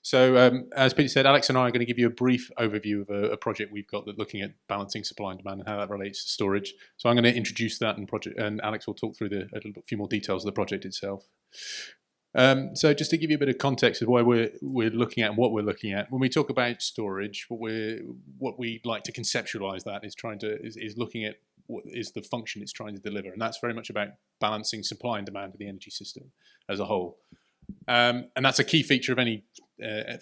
So, as Peter said, Alex and I are going to give you a brief overview of a project we've got that's looking at balancing supply and demand and how that relates to storage. So I'm going to introduce that and Alex will talk through a few more details of the project itself. So just to give you a bit of context of why we're looking at and what we're looking at, when we talk about storage, what we like to conceptualize that is looking at what is the function it's trying to deliver, and that's very much about balancing supply and demand of the energy system as a whole. And that's a key feature of any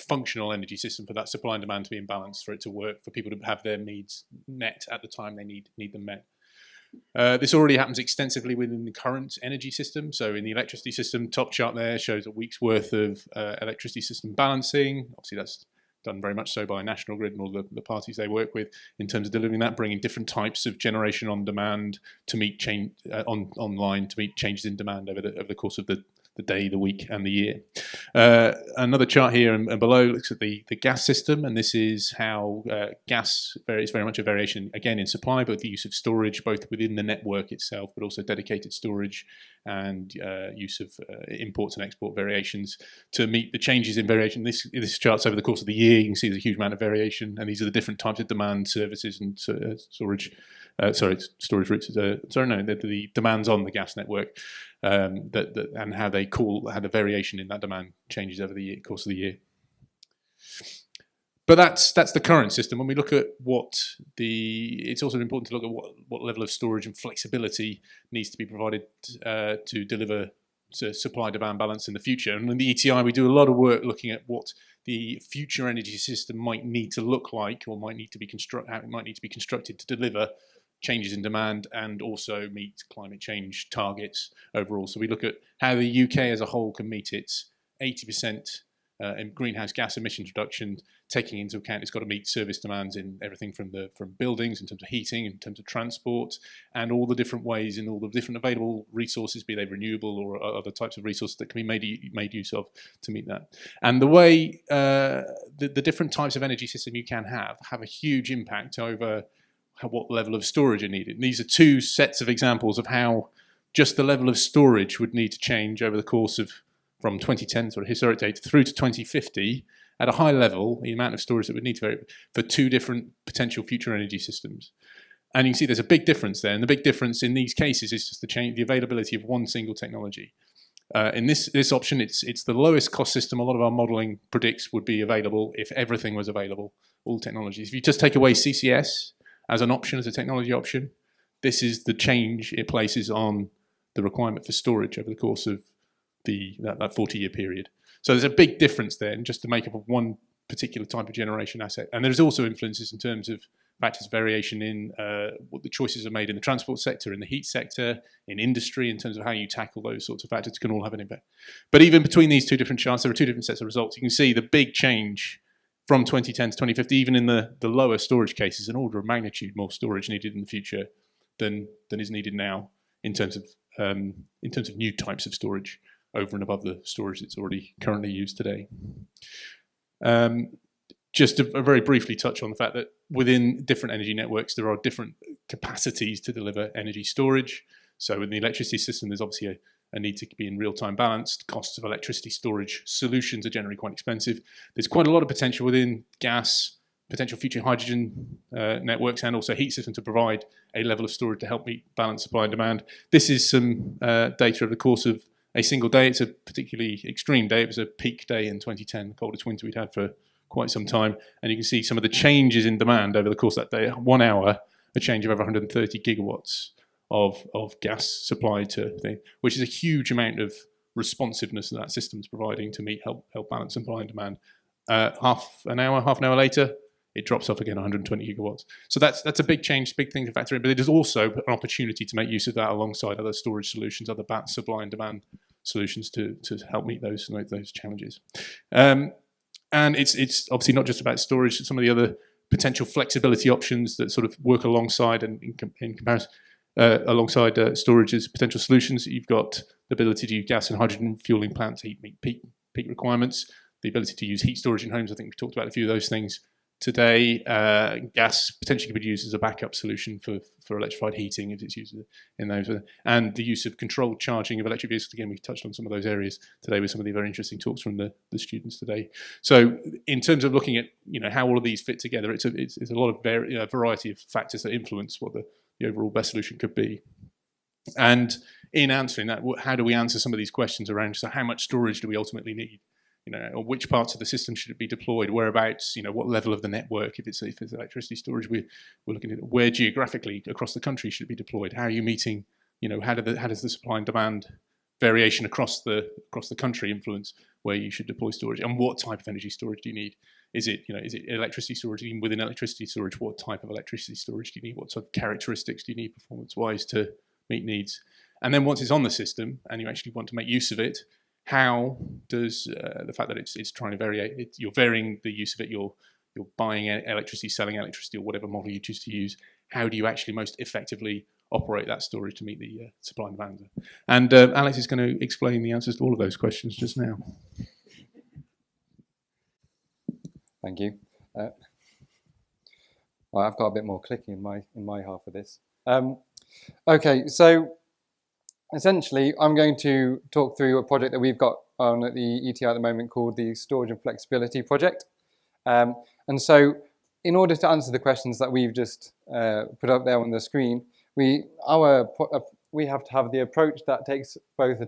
functional energy system, for that supply and demand to be in balance, for it to work, for people to have their needs met at the time they need them met. This already happens extensively within the current energy system. So in the electricity system, top chart there shows a week's worth of electricity system balancing. Obviously that's done very much so by National Grid and all the parties they work with in terms of delivering that, bringing different types of generation on demand to meet online to meet changes in demand over the course of the day, the week, and the year. Another chart here and below looks at the gas system, and this is how gas is very much a variation, again, in supply, but the use of storage, both within the network itself, but also dedicated storage and use of imports and export variations to meet the changes in variation. This chart's over the course of the year. You can see there's a huge amount of variation, and these are the different types of demand, services, and storage routes. The demands on the gas network, and how the variation in that demand changes over the course of the year. But that's the current system. When we look at it's also important to look at what level of storage and flexibility needs to be provided to deliver supply-demand balance in the future. And in the ETI, we do a lot of work looking at what the future energy system might need to look like, or how it might need to be constructed to deliver changes in demand and also meet climate change targets overall. So we look at how the UK as a whole can meet its 80% in greenhouse gas emissions reduction, taking into account it's got to meet service demands in everything from buildings, in terms of heating, in terms of transport, and all the different ways in all the different available resources, be they renewable or other types of resources that can be made use of to meet that. And the way the different types of energy system you can have a huge impact over what level of storage are needed. And these are two sets of examples of how just the level of storage would need to change over the course of from 2010, sort of historic data, through to 2050. At a high level, the amount of storage that would need to vary for two different potential future energy systems. And you can see there's a big difference there. And the big difference in these cases is just the availability of one single technology. In this option, it's the lowest cost system a lot of our modeling predicts would be available if everything was available, all technologies. If you just take away CCS as an option, as a technology option, this is the change it places on the requirement for storage over the course of that 40-year period. So there's a big difference there, just to make up of one particular type of generation asset. And there's also influences in terms of factors of variation in what the choices are made in the transport sector, in the heat sector, in industry, in terms of how you tackle those sorts of factors can all have an impact. But even between these two different charts, there are two different sets of results. You can see the big change from 2010 to 2050, even in the lower storage cases, an order of magnitude more storage needed in the future than is needed now in terms of new types of storage over and above the storage that's already currently used today. Just to very briefly touch on the fact that within different energy networks, there are different capacities to deliver energy storage. So in the electricity system, there's obviously a need to be in real-time balanced. Costs of electricity storage solutions are generally quite expensive. There's quite a lot of potential within gas, potential future hydrogen networks, and also heat system to provide a level of storage to help meet balanced supply and demand. This is some data over the course of a single day. It's a particularly extreme day. It was a peak day in 2010, the coldest winter we'd had for quite some time. And you can see some of the changes in demand over the course of that day. 1 hour, a change of over 130 gigawatts of gas supply to thing, which is a huge amount of responsiveness that system's providing to help balance supply and demand. Half an hour later, it drops off again 120 gigawatts. So that's a big change, big thing to factor in. But it is also an opportunity to make use of that alongside other storage solutions, other supply and demand solutions to help meet those challenges. And it's obviously not just about storage. Some of the other potential flexibility options that sort of work alongside and in comparison alongside storage as potential solutions. You've got the ability to use gas and hydrogen fueling plants to meet peak requirements. The ability to use heat storage in homes. I think we've talked about a few of those things. today. Gas potentially could be used as a backup solution for electrified heating if it's used in those. And the use of controlled charging of electric vehicles. Again, we touched on some of those areas today with some of the very interesting talks from the students today. So in terms of looking at how all of these fit together, it's a lot of variety of factors that influence what the overall best solution could be. And in answering that, how do we answer some of these questions around, so how much storage do we ultimately need? Or which parts of the system should it be deployed? Whereabouts? What level of the network? If it's electricity storage, we're looking at where geographically across the country should it be deployed. How are you meeting? How does the supply and demand variation across the country influence where you should deploy storage? And what type of energy storage do you need? Is it electricity storage? Even within electricity storage, what type of electricity storage do you need? What sort of characteristics do you need performance-wise to meet needs? And then once it's on the system and you actually want to make use of it, how does the fact that it's trying to vary, you're varying the use of it, you're buying electricity, selling electricity, or whatever model you choose to use, how do you actually most effectively operate that storage to meet the supply and demand? And Alex is going to explain the answers to all of those questions just now. Thank you. Well, I've got a bit more clicking in my half of this. Okay, so essentially, I'm going to talk through a project that we've got on at the ETI at the moment called the Storage and Flexibility Project. And so in order to answer the questions that we've just put up there on the screen, we have to have the approach that takes both a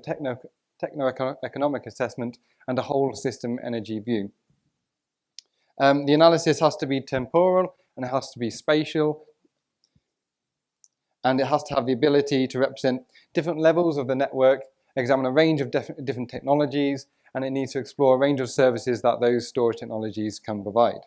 techno-economic assessment and a whole system energy view. The analysis has to be temporal and it has to be spatial, and it has to have the ability to represent different levels of the network, examine a range of different technologies, and it needs to explore a range of services that those storage technologies can provide.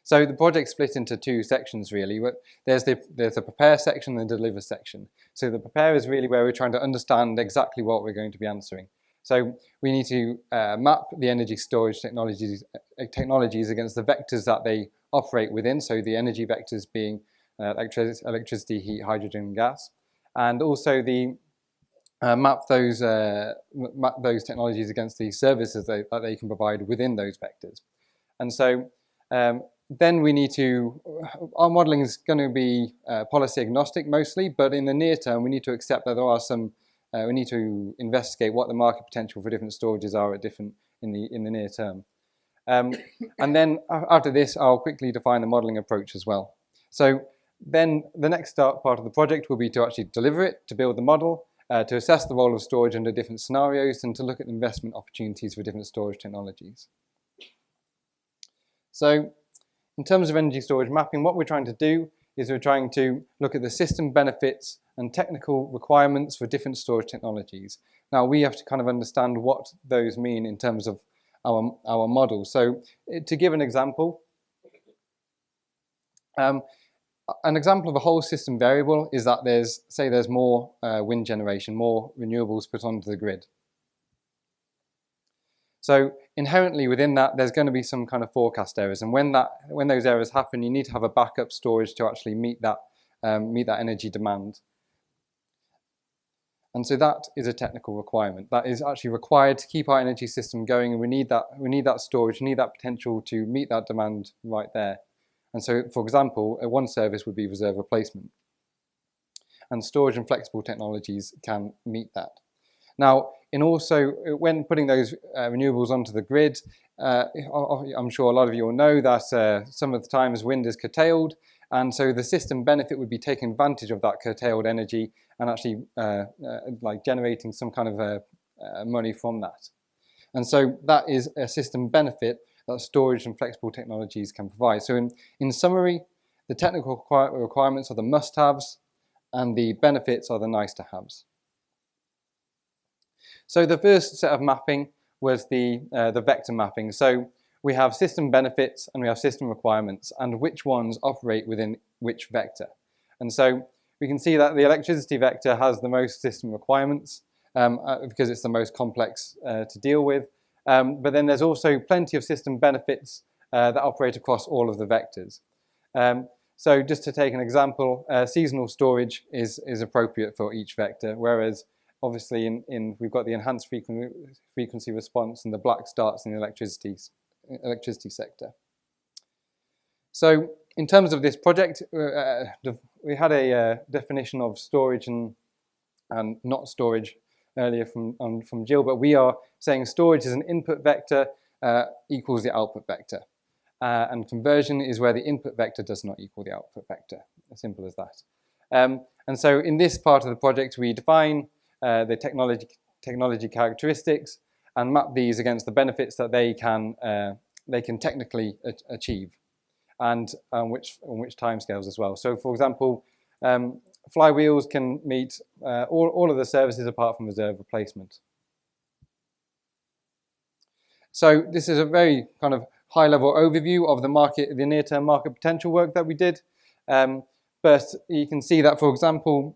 So the project's split into two sections really. There's the prepare section and the deliver section. So the prepare is really where we're trying to understand exactly what we're going to be answering. So we need to map the energy storage technologies against the vectors that they operate within. So the energy vectors being electricity, heat, hydrogen, and gas, and also the map those technologies against the services that they can provide within those vectors. And so then we need to, our modelling is going to be policy agnostic mostly, but in the near term we need to accept that there are some, we need to investigate what the market potential for different storages are at in the near term. And then after this I'll quickly define the modelling approach as well. So then the next part of the project will be to actually deliver it, to build the model, to assess the role of storage under different scenarios, and to look at investment opportunities for different storage technologies. So in terms of energy storage mapping, what we're trying to do is we're trying to look at the system benefits and technical requirements for different storage technologies. Now we have to kind of understand what those mean in terms of our model. So to give an example, an example of a whole system variable is that there's more wind generation, more renewables put onto the grid. So inherently within that, there's going to be some kind of forecast errors, and when those errors happen, you need to have a backup storage to actually meet that energy demand. And so that is a technical requirement that is actually required to keep our energy system going, and we need that storage, we need that potential to meet that demand right there. And so, for example, one service would be reserve replacement. And storage and flexible technologies can meet that. Now, when putting those renewables onto the grid, I'm sure a lot of you will know that some of the times wind is curtailed, and so the system benefit would be taking advantage of that curtailed energy and actually like generating some kind of money from that. And so that is a system benefit that storage and flexible technologies can provide. So in summary, the technical requirements are the must-haves and the benefits are the nice-to-haves. So the first set of mapping was the vector mapping. So we have system benefits and we have system requirements, and which ones operate within which vector. And so we can see that the electricity vector has the most system requirements because it's the most complex to deal with. But then there's also plenty of system benefits that operate across all of the vectors. So just to take an example, seasonal storage is appropriate for each vector, whereas obviously we've got the enhanced frequency response and the black starts in the electricity sector. So in terms of this project, we had a definition of storage and not storage earlier from Jill, but we are saying storage is an input vector equals the output vector. And conversion is where the input vector does not equal the output vector, as simple as that. And so in this part of the project, we define the technology characteristics and map these against the benefits that they can technically achieve, and on which timescales as well. So, for example, flywheels can meet all of the services apart from reserve replacement. So this is a very kind of high-level overview of the market, the near-term market potential work that we did. But you can see that, for example,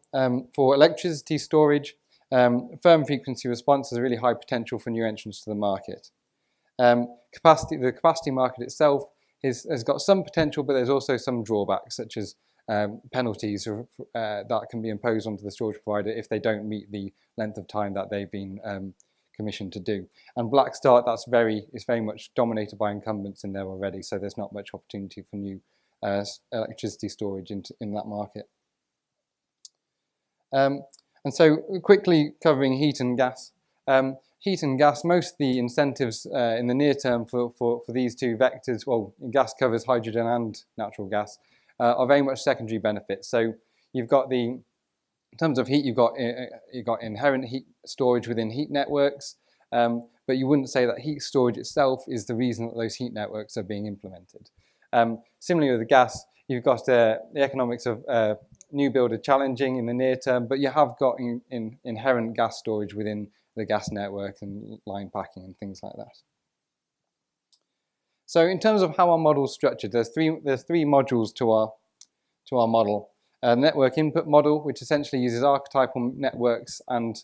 for electricity storage, firm frequency response has a really high potential for new entrants to the market. The capacity market itself has got some potential, but there's also some drawbacks, such as penalties that can be imposed onto the storage provider if they don't meet the length of time that they've been commissioned to do. And black start, is very much dominated by incumbents in there already, so there's not much opportunity for new electricity storage in that market. And so quickly covering heat and gas. Heat and gas, most of the incentives in the near term for these two vectors, well, gas covers hydrogen and natural gas, are very much secondary benefits. So you've got in terms of heat, you've got inherent heat storage within heat networks, but you wouldn't say that heat storage itself is the reason that those heat networks are being implemented. Similarly with the gas, you've got the economics of new build are challenging in the near term, but you have got inherent gas storage within the gas network and line packing and things like that. So in terms of how our model is structured, there's three modules to our model. A network input model, which essentially uses archetypal networks and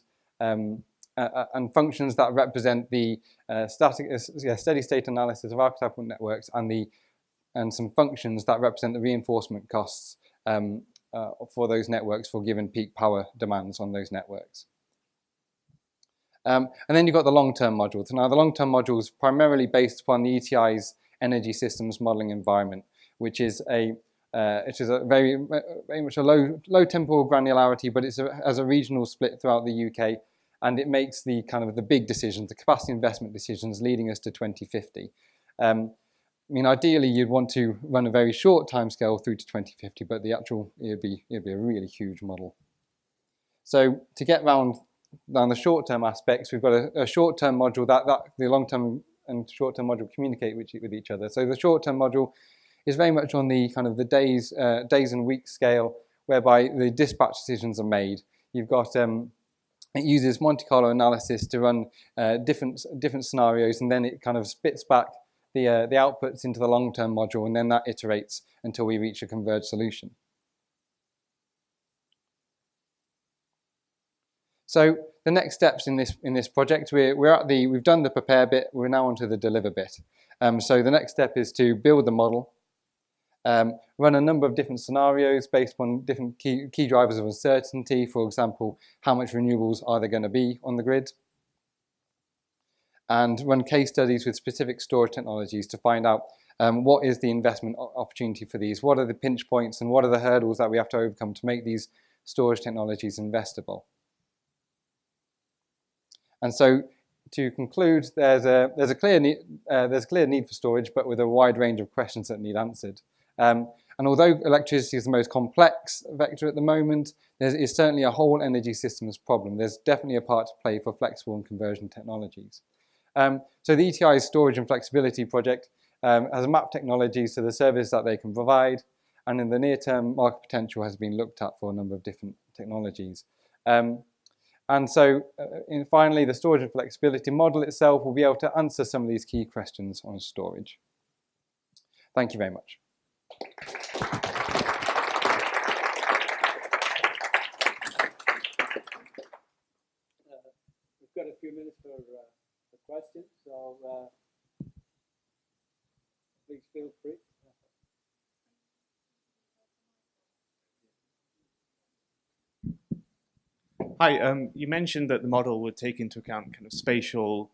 functions that represent the steady state analysis of archetypal networks and some functions that represent the reinforcement costs for those networks for given peak power demands on those networks. And then you've got the long-term module. So now the long-term module is primarily based upon the ETI's energy systems modeling environment, which is a very much a low temporal granularity, but it has a regional split throughout the UK, and it makes the kind of the big decisions, the capacity investment decisions, leading us to 2050. I mean, ideally, you'd want to run a very short timescale through to 2050, but it'd be a really huge model. So to get around down the short-term aspects, we've got a short-term module that the long-term and short-term module communicate with each other. So the short-term module is very much on the kind of the days and weeks scale, whereby the dispatch decisions are made. You've got it uses Monte Carlo analysis to run different scenarios, and then it kind of spits back the outputs into the long-term module, and then that iterates until we reach a converged solution. So the next steps in this project, we've done the prepare bit. We're now onto the deliver bit. So the next step is to build the model, run a number of different scenarios based on different key drivers of uncertainty. For example, how much renewables are there going to be on the grid? And run case studies with specific storage technologies to find out what is the investment opportunity for these, what are the pinch points, and what are the hurdles that we have to overcome to make these storage technologies investable. And so, to conclude, there's a clear need for storage, but with a wide range of questions that need answered. And although electricity is the most complex vector at the moment, there is certainly a whole energy systems problem. There's definitely a part to play for flexible and conversion technologies. So the ETI's storage and flexibility project has mapped technologies to the service that they can provide, and in the near term, market potential has been looked at for a number of different technologies. And so, finally, the storage and flexibility model itself will be able to answer some of these key questions on storage. Thank you very much. We've got a few minutes for questions, so please feel free. Hi, you mentioned that the model would take into account kind of spatial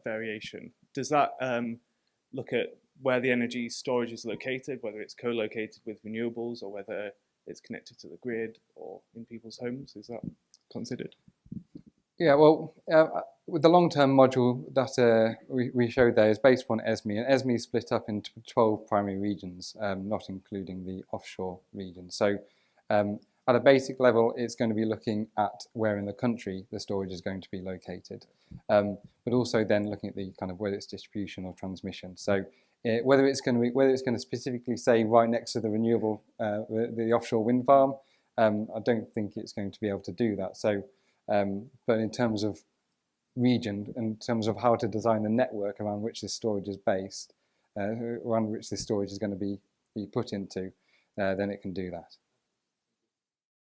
variation. Does that look at where the energy storage is located, whether it's co-located with renewables or whether it's connected to the grid or in people's homes? Is that considered? Yeah, well, with the long-term module that we showed there is based upon ESME, and ESME is split up into 12 primary regions, not including the offshore regions. So at a basic level, it's going to be looking at where in the country the storage is going to be located, but also then looking at the kind of whether it's distribution or transmission. So whether it's going to specifically say right next to the renewable, the offshore wind farm, I don't think it's going to be able to do that. So, but in terms of region, in terms of how to design the network around which this storage is based, around which this storage is going to be put into, then it can do that.